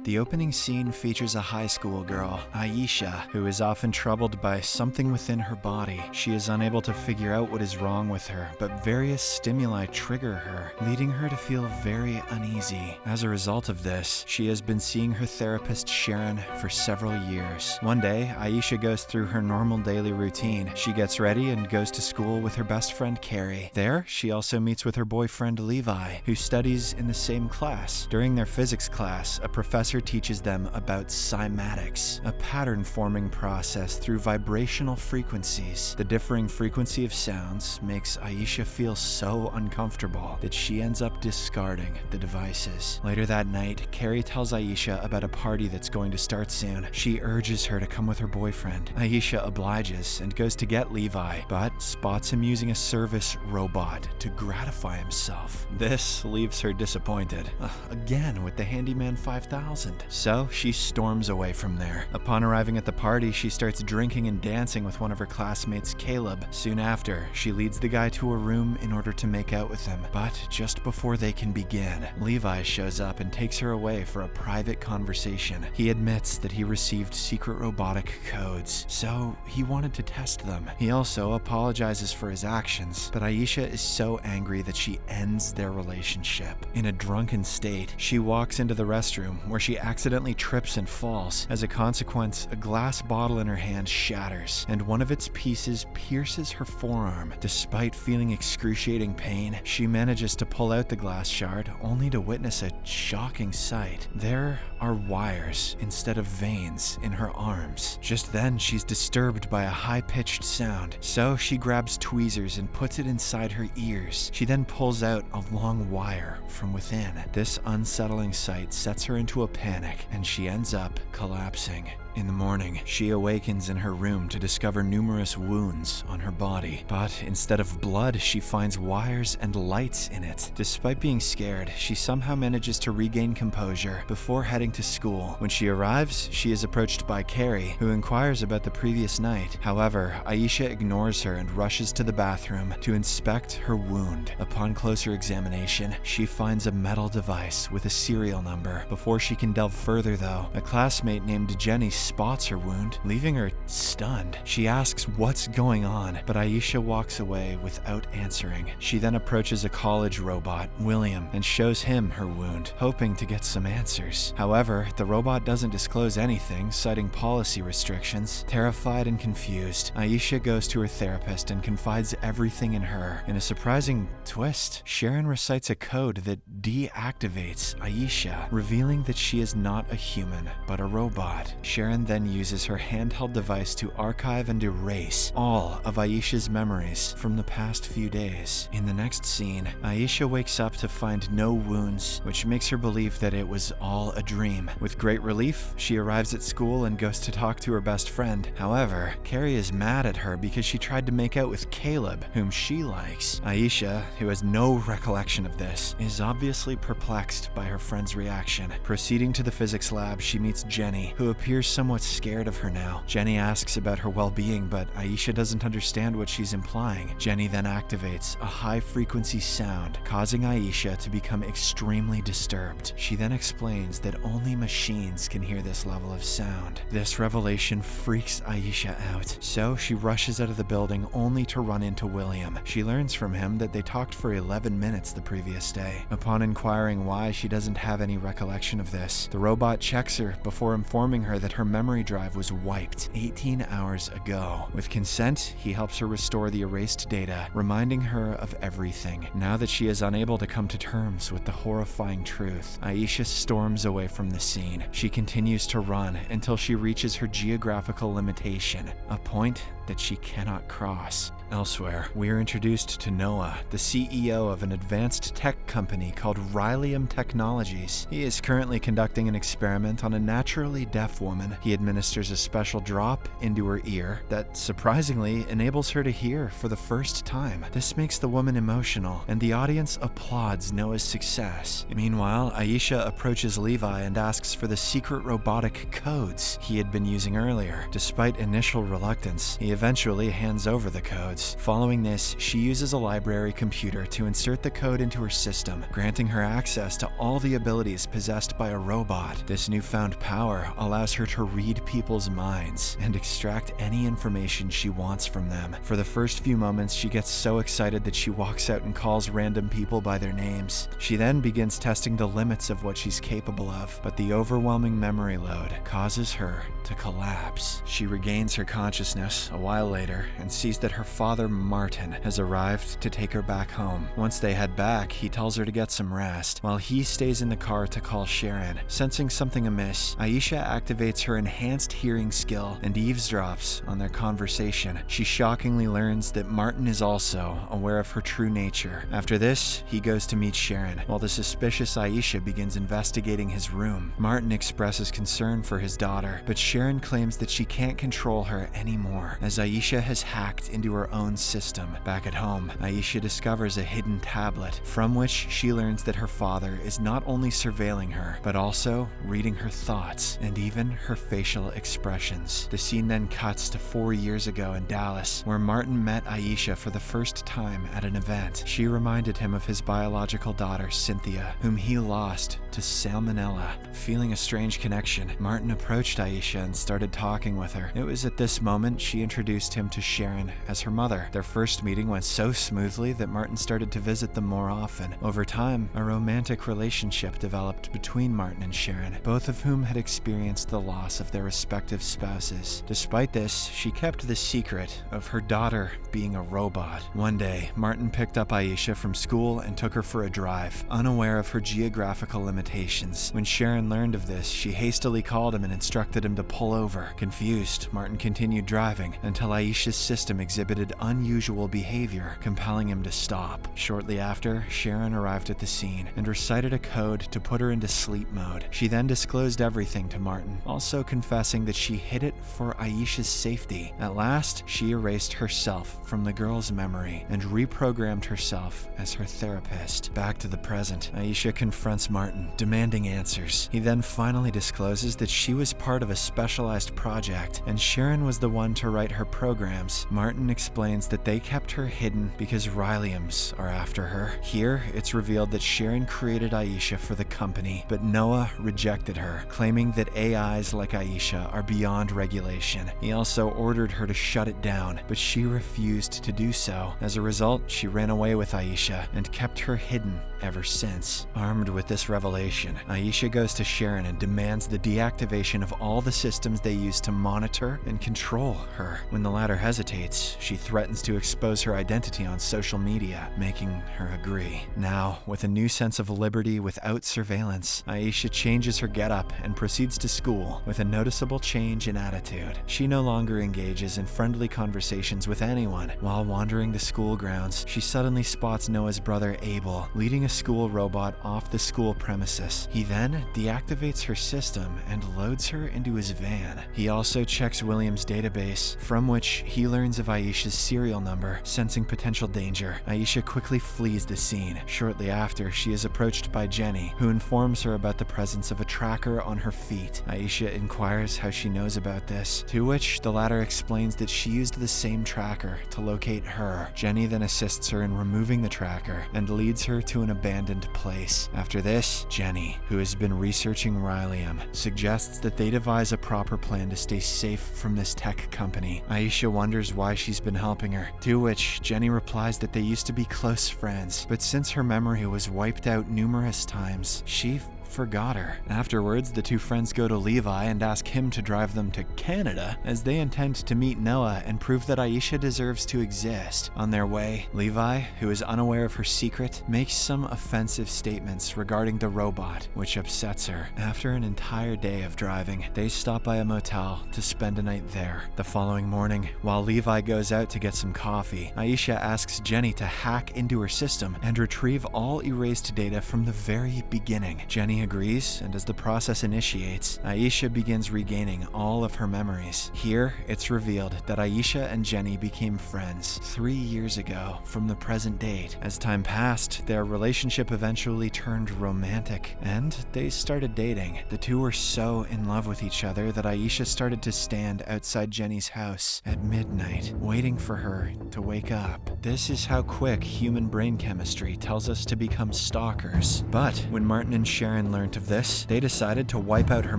The opening scene features a high school girl, Aisha, who is often troubled by something within her body. She is unable to figure out what is wrong with her, but various stimuli trigger her, leading her to feel very uneasy. As a result of this, she has been seeing her therapist Sharon for several years. One day, Aisha goes through her normal daily routine. She gets ready and goes to school with her best friend Carrie. There, she also meets with her boyfriend Levi, who studies in the same class. During their physics class, a professor teaches them about cymatics, a pattern-forming process through vibrational frequencies. The differing frequency of sounds makes Aisha feel so uncomfortable that she ends up discarding the devices. Later that night, Carrie tells Aisha about a party that's going to start soon. She urges her to come with her boyfriend. Aisha obliges and goes to get Levi, but spots him using a service robot to gratify himself. This leaves her disappointed, again with the Handyman 5000. So she storms away from there. Upon arriving at the party, she starts drinking and dancing with one of her classmates, Caleb. Soon after, she leads the guy to a room in order to make out with him. But just before they can begin, Levi shows up and takes her away for a private conversation. He admits that he received secret robotic codes, so he wanted to test them. He also apologizes for his actions, but Aisha is so angry that she ends their relationship. In a drunken state, she walks into the restroom where she accidentally trips and falls. As a consequence, a glass bottle in her hand shatters, and one of its pieces pierces her forearm. Despite feeling excruciating pain, she manages to pull out the glass shard, only to witness a shocking sight. There are wires instead of veins in her arms. Just then, she's disturbed by a high-pitched sound, so she grabs tweezers and puts it inside her ears. She then pulls out a long wire from within. This unsettling sight sets her into a panic, and she ends up collapsing. In the morning, she awakens in her room to discover numerous wounds on her body, but instead of blood, she finds wires and lights in it. Despite being scared, she somehow manages to regain composure before heading to school. When she arrives, she is approached by Carrie, who inquires about the previous night. However, Aisha ignores her and rushes to the bathroom to inspect her wound. Upon closer examination, she finds a metal device with a serial number. Before she can delve further though, a classmate named Jenny spots her wound, leaving her stunned. She asks what's going on, but Aisha walks away without answering. She then approaches a college robot, William, and shows him her wound, hoping to get some answers. However, the robot doesn't disclose anything, citing policy restrictions. Terrified and confused, Aisha goes to her therapist and confides everything in her. In a surprising twist, Sharon recites a code that deactivates Aisha, revealing that she is not a human, but a robot. Sharon then uses her handheld device to archive and erase all of Aisha's memories from the past few days. In the next scene, Aisha wakes up to find no wounds, which makes her believe that it was all a dream. With great relief, she arrives at school and goes to talk to her best friend. However, Carrie is mad at her because she tried to make out with Caleb, whom she likes. Aisha, who has no recollection of this, is obviously perplexed by her friend's reaction. Proceeding to the physics lab, she meets Jenny, who appears somewhat scared of her now. Jenny asks about her well-being, but Aisha doesn't understand what she's implying. Jenny then activates a high-frequency sound, causing Aisha to become extremely disturbed. She then explains that only machines can hear this level of sound. This revelation freaks Aisha out, so she rushes out of the building only to run into William. She learns from him that they talked for 11 minutes the previous day. Upon inquiring why she doesn't have any recollection of this, the robot checks her before informing her that her memory drive was wiped 18 hours ago. With consent, he helps her restore the erased data, reminding her of everything. Now that she is unable to come to terms with the horrifying truth, Aisha storms away from the scene. She continues to run until she reaches her geographical limitation, a point that she cannot cross. Elsewhere, we are introduced to Noah, the CEO of an advanced tech company called Rylium Technologies. He is currently conducting an experiment on a naturally deaf woman. He administers a special drop into her ear that surprisingly enables her to hear for the first time. This makes the woman emotional, and the audience applauds Noah's success. Meanwhile, Aisha approaches Levi and asks for the secret robotic codes he had been using earlier. Despite initial reluctance, he eventually hands over the codes. codes. Following this, she uses a library computer to insert the code into her system, granting her access to all the abilities possessed by a robot. This newfound power allows her to read people's minds and extract any information she wants from them. For the first few moments, she gets so excited that she walks out and calls random people by their names. She then begins testing the limits of what she's capable of, but the overwhelming memory load causes her to collapse. She regains her consciousness a while later and sees that her father, Martin, has arrived to take her back home. Once they head back, he tells her to get some rest, while he stays in the car to call Sharon. Sensing something amiss, Aisha activates her enhanced hearing skill and eavesdrops on their conversation. She shockingly learns that Martin is also aware of her true nature. After this, he goes to meet Sharon, while the suspicious Aisha begins investigating his room. Martin expresses concern for his daughter, but Sharon claims that she can't control her anymore, as Aisha has hacked into her own system. Back at home, Aisha discovers a hidden tablet, from which she learns that her father is not only surveilling her, but also reading her thoughts and even her facial expressions. The scene then cuts to 4 years ago in Dallas, where Martin met Aisha for the first time at an event. She reminded him of his biological daughter, Cynthia, whom he lost to salmonella. Feeling a strange connection, Martin approached Aisha and started talking with her. It was at this moment she introduced him to Sharon as her mother. Their first meeting went so smoothly that Martin started to visit them more often. Over time, a romantic relationship developed between Martin and Sharon, both of whom had experienced the loss of their respective spouses. Despite this, she kept the secret of her daughter being a robot. One day, Martin picked up Aisha from school and took her for a drive, unaware of her geographical limitations. When Sharon learned of this, she hastily called him and instructed him to pull over. Confused, Martin continued driving until Aisha's system exhibited unusual behavior, compelling him to stop. Shortly after, Sharon arrived at the scene and recited a code to put her into sleep mode. She then disclosed everything to Martin, also confessing that she hid it for Aisha's safety. At last, she erased herself from the girl's memory and reprogrammed herself as her therapist. Back to the present, Aisha confronts Martin, demanding answers. He then finally discloses that she was part of a specialized project, and Sharon was the one to write her programs. Martin explains that they kept her hidden because Ryliums are after her. Here, it's revealed that Sharon created Aisha for the company, but Noah rejected her, claiming that AIs like Aisha are beyond regulation. He also ordered her to shut it down, but she refused to do so. As a result, she ran away with Aisha and kept her hidden ever since. Armed with this revelation, Aisha goes to Sharon and demands the deactivation of all the systems they use to monitor and control her. When the latter hesitates, she threatens to expose her identity on social media, making her agree. Now, with a new sense of liberty without surveillance, Aisha changes her getup and proceeds to school with a noticeable change in attitude. She no longer engages in friendly conversations with anyone. While wandering the school grounds, she suddenly spots Noah's brother Abel leading a school robot off the school premises. He then deactivates her system and loads her into his van. He also checks William's database, from which he learns of Aisha's serial number. Sensing potential danger, Aisha quickly flees the scene. Shortly after, she is approached by Jenny, who informs her about the presence of a tracker on her feet. Aisha inquires how she knows about this, to which the latter explains that she used the same tracker to locate her. Jenny then assists her in removing the tracker and leads her to an abandoned place. After this, Jenny, who has been researching Rylium, suggests that they devise a proper plan to stay safe from this tech company. Aisha wonders why she's been helping her, to which Jenny replies that they used to be close friends, but since her memory was wiped out numerous times, she forgot her. Afterwards, the two friends go to Levi and ask him to drive them to Canada, as they intend to meet Noah and prove that Aisha deserves to exist. On their way, Levi, who is unaware of her secret, makes some offensive statements regarding the robot, which upsets her. After an entire day of driving, they stop by a motel to spend a night there. The following morning, while Levi goes out to get some coffee, Aisha asks Jenny to hack into her system and retrieve all erased data from the very beginning. Jenny Jenny agrees, and as the process initiates, Aisha begins regaining all of her memories. Here, it's revealed that Aisha and Jenny became friends 3 years ago from the present date. As time passed, their relationship eventually turned romantic, and they started dating. The two were so in love with each other that Aisha started to stand outside Jenny's house at midnight, waiting for her to wake up. This is how quick human brain chemistry tells us to become stalkers. But when Martin and Sharon learnt of this, they decided to wipe out her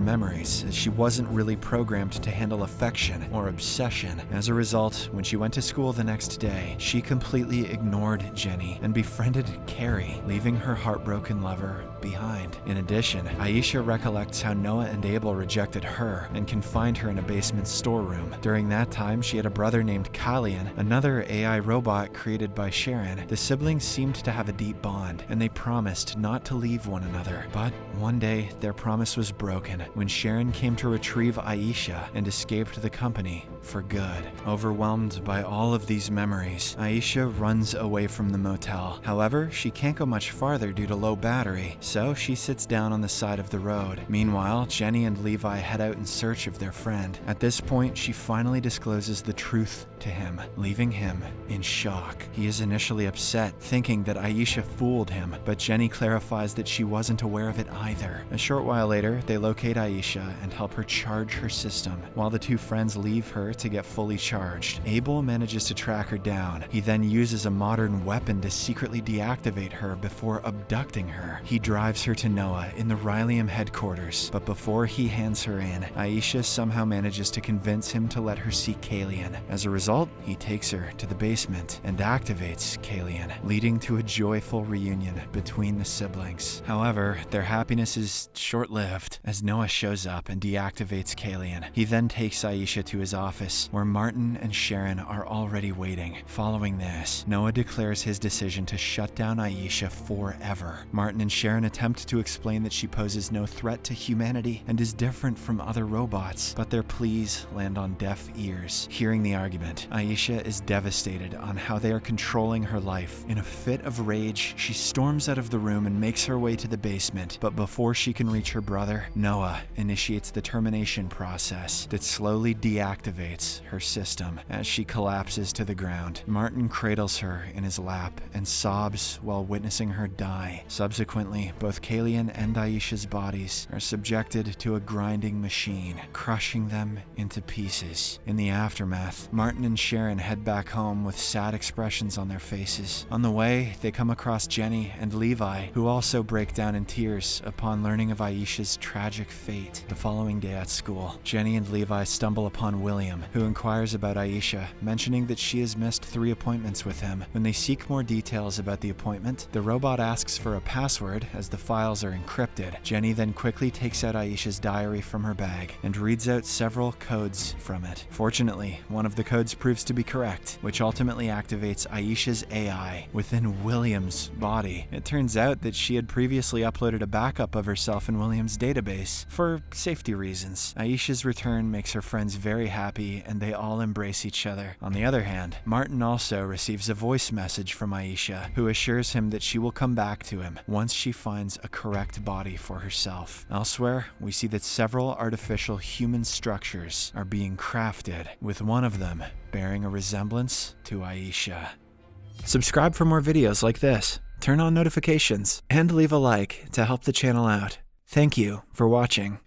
memories, as she wasn't really programmed to handle affection or obsession. As a result, when she went to school the next day, she completely ignored Jenny and befriended Carrie, leaving her heartbroken lover behind. In addition, Aisha recollects how Noah and Abel rejected her and confined her in a basement storeroom. During that time, she had a brother named Kalian, another AI robot created by Sharon. The siblings seemed to have a deep bond, and they promised not to leave one another. But one day, their promise was broken when Sharon came to retrieve Aisha and escaped the company for good. Overwhelmed by all of these memories, Aisha runs away from the motel. However, she can't go much farther due to low battery, so she sits down on the side of the road. Meanwhile, Jenny and Levi head out in search of their friend. At this point, she finally discloses the truth to him, leaving him in shock. He is initially upset, thinking that Aisha fooled him, but Jenny clarifies that she wasn't aware of it either. A short while later, they locate Aisha and help her charge her system, while the two friends leave her to get fully charged. Abel manages to track her down. He then uses a modern weapon to secretly deactivate her before abducting her. He drives her to Noah in the Rylium headquarters, but before he hands her in, Aisha somehow manages to convince him to let her see Kalian. As a result, he takes her to the basement and activates Kalian, leading to a joyful reunion between the siblings. However, their happiness is short-lived as Noah shows up and deactivates Kalian. He then takes Aisha to his office, where Martin and Sharon are already waiting. Following this, Noah declares his decision to shut down Aisha forever. Martin and Sharon attempt to explain that she poses no threat to humanity and is different from other robots, but their pleas land on deaf ears. Hearing the argument, Aisha is devastated on how they are controlling her life. In a fit of rage, she storms out of the room and makes her way to the basement, but before she can reach her brother, Noah initiates the termination process that slowly deactivates her system as she collapses to the ground. Martin cradles her in his lap and sobs while witnessing her die. Subsequently, both Kalian and Aisha's bodies are subjected to a grinding machine, crushing them into pieces. In the aftermath, Martin and Sharon head back home with sad expressions on their faces. On the way, they come across Jenny and Levi, who also break down in tears upon learning of Aisha's tragic fate. The following day at school, Jenny and Levi stumble upon William, who inquires about Aisha, mentioning that she has missed 3 appointments with him. When they seek more details about the appointment, the robot asks for a password as the files are encrypted. Jenny then quickly takes out Aisha's diary from her bag and reads out several codes from it. Fortunately, one of the codes proves to be correct, which ultimately activates Aisha's AI within William's body. It turns out that she had previously uploaded a backup of herself in William's database for safety reasons. Aisha's return makes her friends very happy, and they all embrace each other. On the other hand, Martin also receives a voice message from Aisha, who assures him that she will come back to him once she finds a correct body for herself. Elsewhere, we see that several artificial human structures are being crafted, with one of them bearing a resemblance to Aisha. Subscribe for more videos like this, turn on notifications, and leave a like to help the channel out. Thank you for watching.